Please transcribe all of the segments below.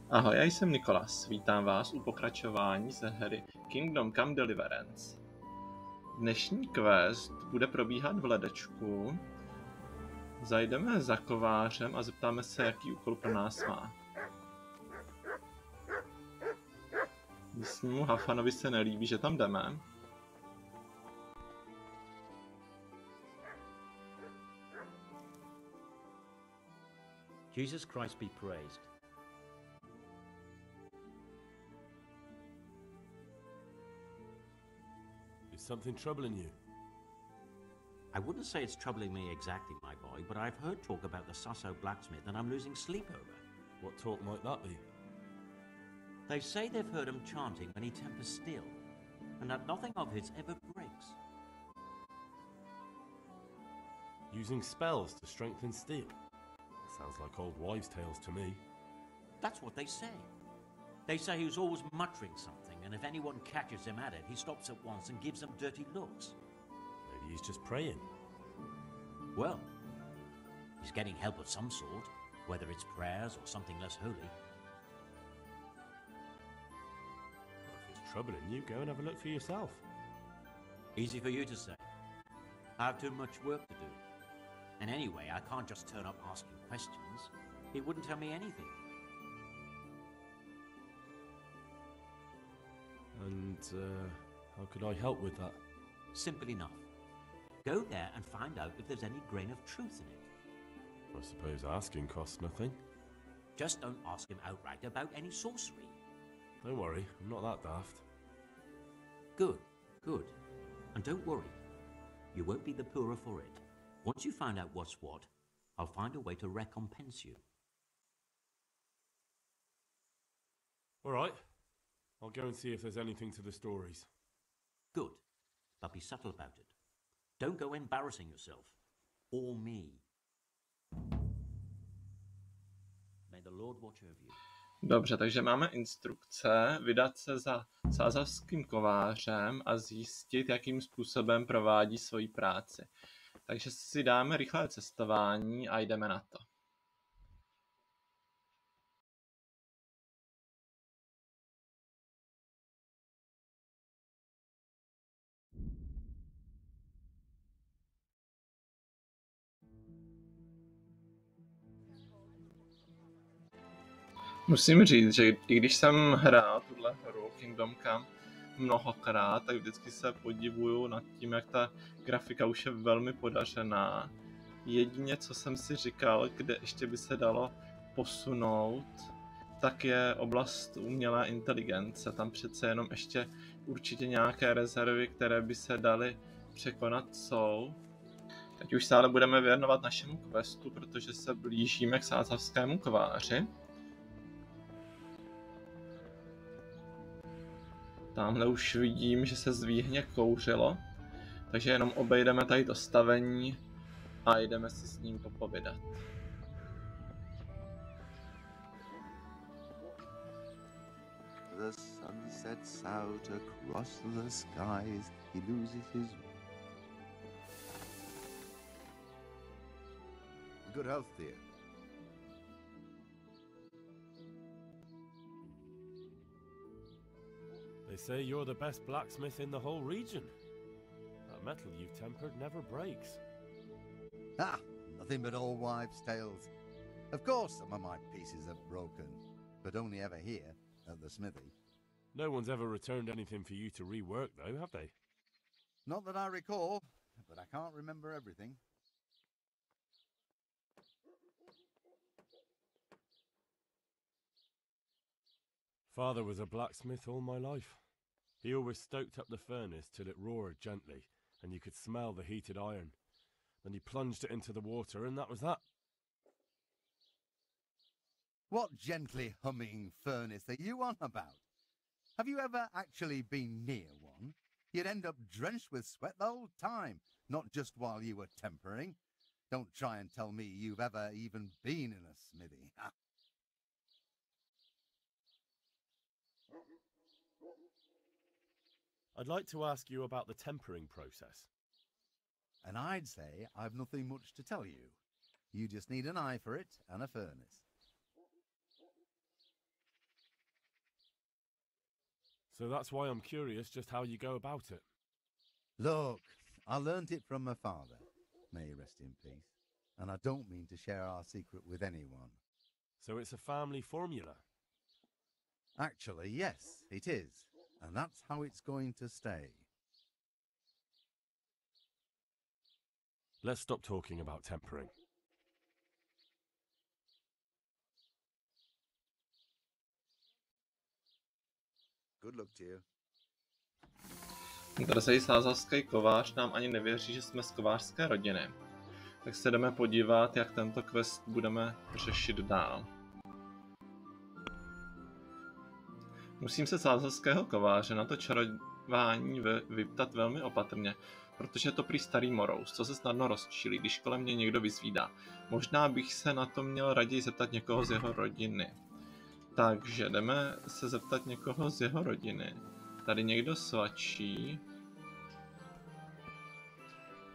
Ahoj, já jsem Nikolas, vítám vás u pokračování ze hry Kingdom Come Deliverance. Dnešní quest bude probíhat v ledečku. Zajdeme za kovářem a zeptáme se, jaký úkol pro nás má. Místnímu Hafanovi se nelíbí, že tam jdeme. Jesus Christ be praised. Is something troubling you? I wouldn't say it's troubling me exactly, my boy, but I've heard talk about the Sasso blacksmith and I'm losing sleep over. What talk might that be? They say they've heard him chanting when he tempers steel, and that nothing of his ever breaks. Using spells to strengthen steel? Sounds like old wives' tales to me. That's what they say. They say he was always muttering something, and if anyone catches him at it, he stops at once and gives them dirty looks. Maybe he's just praying. Well, he's getting help of some sort, whether it's prayers or something less holy. Well, if it's troubling you, go and have a look for yourself. Easy for you to say. I have too much work to do. And anyway, I can't just turn up asking questions. He wouldn't tell me anything. And, how could I help with that? Simple enough. Go there and find out if there's any grain of truth in it. I suppose asking costs nothing. Just don't ask him outright about any sorcery. Don't worry, I'm not that daft. Good, good. And don't worry. You won't be the poorer for it. Once you find out what's what, I'll find a way to recompense you. All right. I'll go and see if there's anything to the stories. Good. But be subtle about it. Don't go embarrassing yourself. Or me. May the Lord watch over you. Dobře, takže máme instrukce vydat se za sázavským kovářem a zjistit, jakým způsobem provádí svoji práci. Takže si dáme rychlé cestování a jdeme na to. Musím říct, že i když jsem hrál tuhle hru Kingdom Come mnohokrát, tak vždycky se podivuju nad tím, jak ta grafika už je velmi podařená. Jedině, co jsem si říkal, kde ještě by se dalo posunout, tak je oblast umělé inteligence. Tam přece jenom ještě určitě nějaké rezervy, které by se daly překonat, jsou. Teď už se ale budeme věnovat našemu questu, protože se blížíme k sázavskému kováři. Tamhle už vidím, že se zvíhně kouřilo, takže jenom obejdeme tady to stavení a jdeme si s ním popovídat. The sun sets out across the skies, he loses his... Good health, dear. They say you're the best blacksmith in the whole region. That metal you've tempered never breaks. Ah, nothing but old wives' tales. Of course some of my pieces have broken, but only ever here, at the smithy. No one's ever returned anything for you to rework, though, have they? Not that I recall, but I can't remember everything. Father was a blacksmith all my life. He always stoked up the furnace till it roared gently, and you could smell the heated iron. Then he plunged it into the water, and that was that. What gently humming furnace are you on about? Have you ever actually been near one? You'd end up drenched with sweat the whole time, not just while you were tempering. Don't try and tell me you've ever even been in a smithy. I'd like to ask you about the tempering process. And I'd say I've nothing much to tell you. You just need an eye for it and a furnace. So that's why I'm curious just how you go about it. Look, I learned it from my father. May he rest in peace. And I don't mean to share our secret with anyone. So it's a family formula? Actually, yes, it is. And that's how it's going to stay. Let's stop talking about tempering. Good luck to you. Drzej sázavský kovář nám ani nevěří, že jsme z kovářské rodiny. Tak se jdeme podívat, jak tento quest budeme řešit dál. Musím se sázavského kováře na to čarování vyptat velmi opatrně, protože je to prý starý morous, co se snadno rozčílí, když kolem mě někdo vyzvídá. Možná bych se na to měl raději zeptat někoho z jeho rodiny. Takže jdeme se zeptat někoho z jeho rodiny. Tady někdo svačí,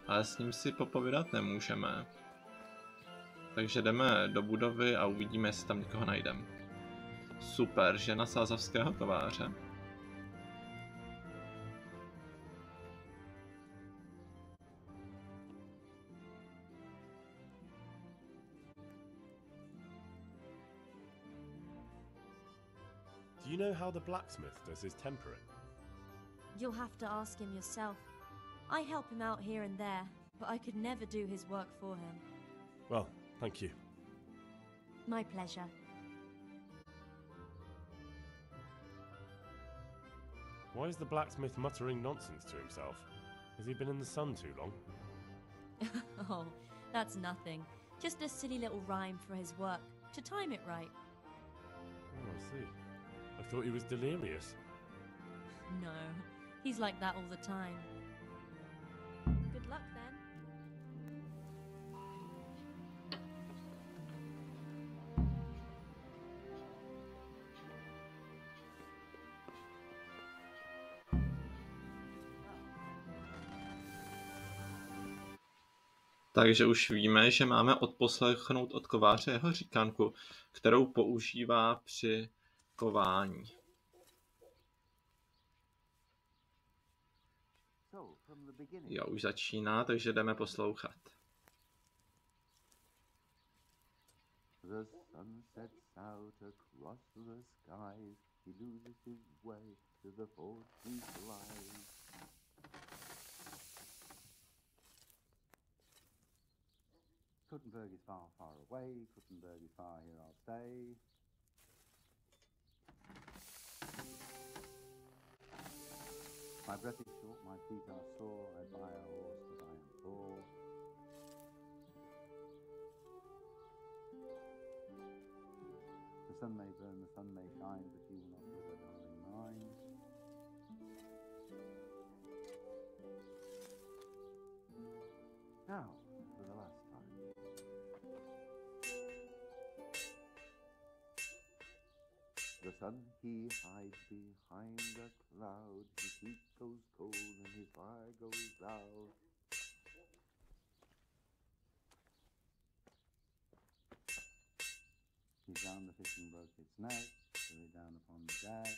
ale s ním si popovídat nemůžeme. Takže jdeme do budovy a uvidíme, jestli tam někoho najdeme. Super, žena sázavského kováře. Do you know how the blacksmith does his tempering? You'll have to ask him yourself. I help him out here and there, but I could never do his work for him. Well, thank you. My pleasure. Why is the blacksmith muttering nonsense to himself? Has he been in the sun too long? Oh, that's nothing. Just a silly little rhyme for his work, to time it right. Oh, I see. I thought he was delirious. No, he's like that all the time. Good luck then. Takže už víme, že máme odposlechnout od kováře jeho říkanku, kterou používá při kování. Jo, už začíná, takže jdeme poslouchat. The sun sets out across the skies. He loses his way to the forest he flies. Kuttenberg is far, far away. Kuttenberg is far, here I'll stay. My breath is short, my feet are sore. I buy a horse, but I am poor. The sun may burn, the sun may shine, but you will not wither, darling mine. Now, for the last time. The sun, he hides behind a cloud. His heat goes cold and his fire goes out. He found the fish and broke its neck, threw it down upon the deck.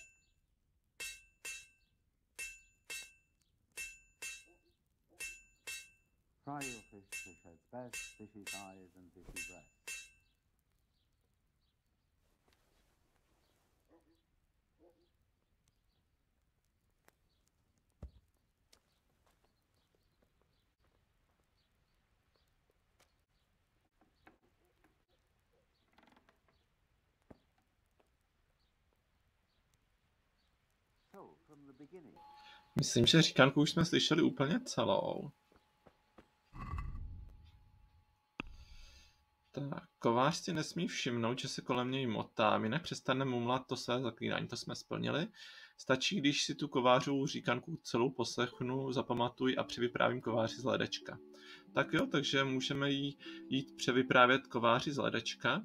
Fry your fish, fish heads best, fishy thighs and fishy breasts. Myslím, že říkanku už jsme slyšeli úplně celou. Tak, kovář si nesmí všimnout, že se kolem něj motám, jinak přestane mumlat to své zaklínání. To jsme splnili. Stačí, když si tu kovářovou říkanku celou poslechnu, zapamatuj a převyprávím kováři z ledečka. Tak jo, takže můžeme jít převyprávět kováři z ledečka.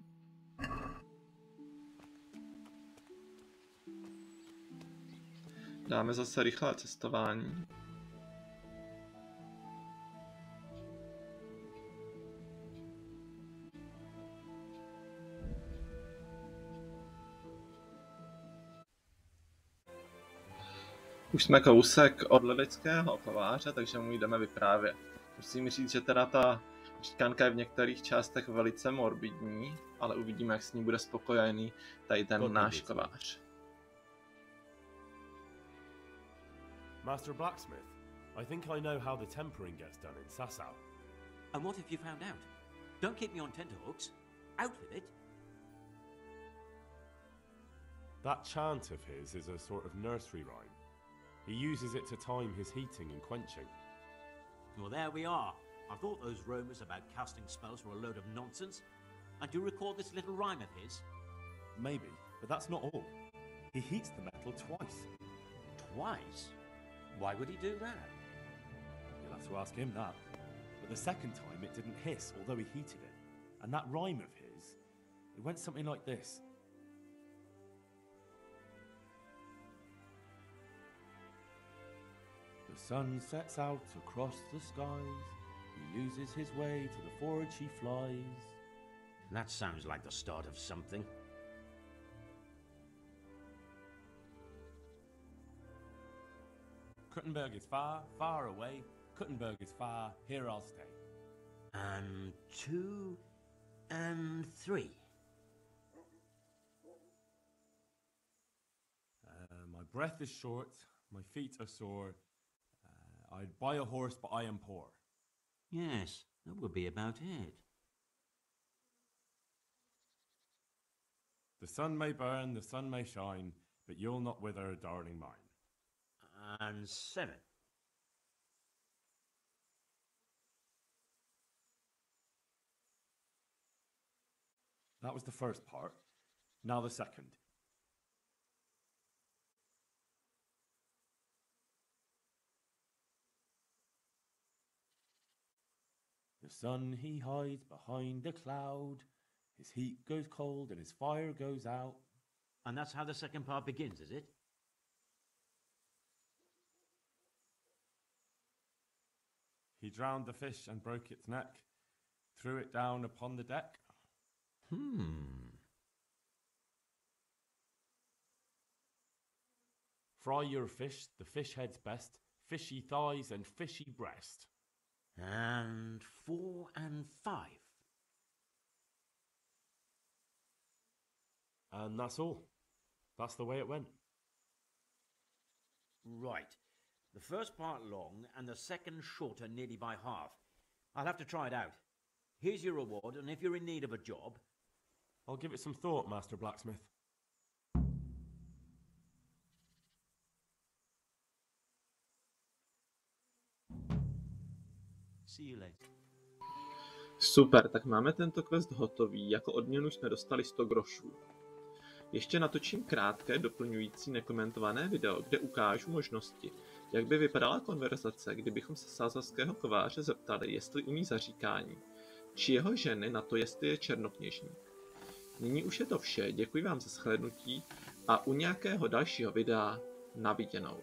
Dáme zase rychlé cestování. Už jsme kousek od ledeckého kováře, takže mu jdeme vyprávět. Musím říct, že teda ta Říkanka je v některých částech velice morbidní, ale uvidíme, jak s ní bude spokojený tady ten náš kovář. Master Blacksmith, I think I know how the tempering gets done in Sasau. And what have you found out? Don't keep me on tenterhooks. Out with it. That chant of his is a sort of nursery rhyme. He uses it to time his heating and quenching. Well, there we are. I thought those rumours about casting spells were a load of nonsense. And do you recall this little rhyme of his? Maybe, but that's not all. He heats the metal twice. Twice? Why would he do that? You'll have to ask him that. But the second time it didn't hiss, although he heated it. And that rhyme of his, it went something like this. The sun sets out across the skies. He loses his way to the forge he flies. That sounds like the start of something. Kuttenberg is far, far away. Kuttenberg is far, here I'll stay. And 2 and 3. My breath is short, my feet are sore. I'd buy a horse, but I am poor. Yes, that would be about it. The sun may burn, the sun may shine, but you'll not wither, darling mine. And 7. That was the first part. Now the second. The sun he hides behind a cloud. His heat goes cold and his fire goes out. And that's how the second part begins, is it? He drowned the fish and broke its neck, threw it down upon the deck. Fry your fish, the fish head's best, fishy thighs and fishy breast. And 4 and 5. And that's all. That's the way it went. Right. The first part long and the second shorter nearly by half. I'll have to try it out. Here's your reward, and if you're in need of a job... I'll give it some thought, Master Blacksmith. See you later. Super, tak máme tento quest hotový, jako odměnu jsme dostali 100 grošů. Ještě natočím krátké doplňující nekomentované video, kde ukážu možnosti, jak by vypadala konverzace, kdybychom se sázavského kováře zeptali, jestli umí zaříkání, či jeho ženy na to, jestli je černokněžník. Nyní už je to vše, děkuji vám za shlédnutí a u nějakého dalšího videa na viděnou.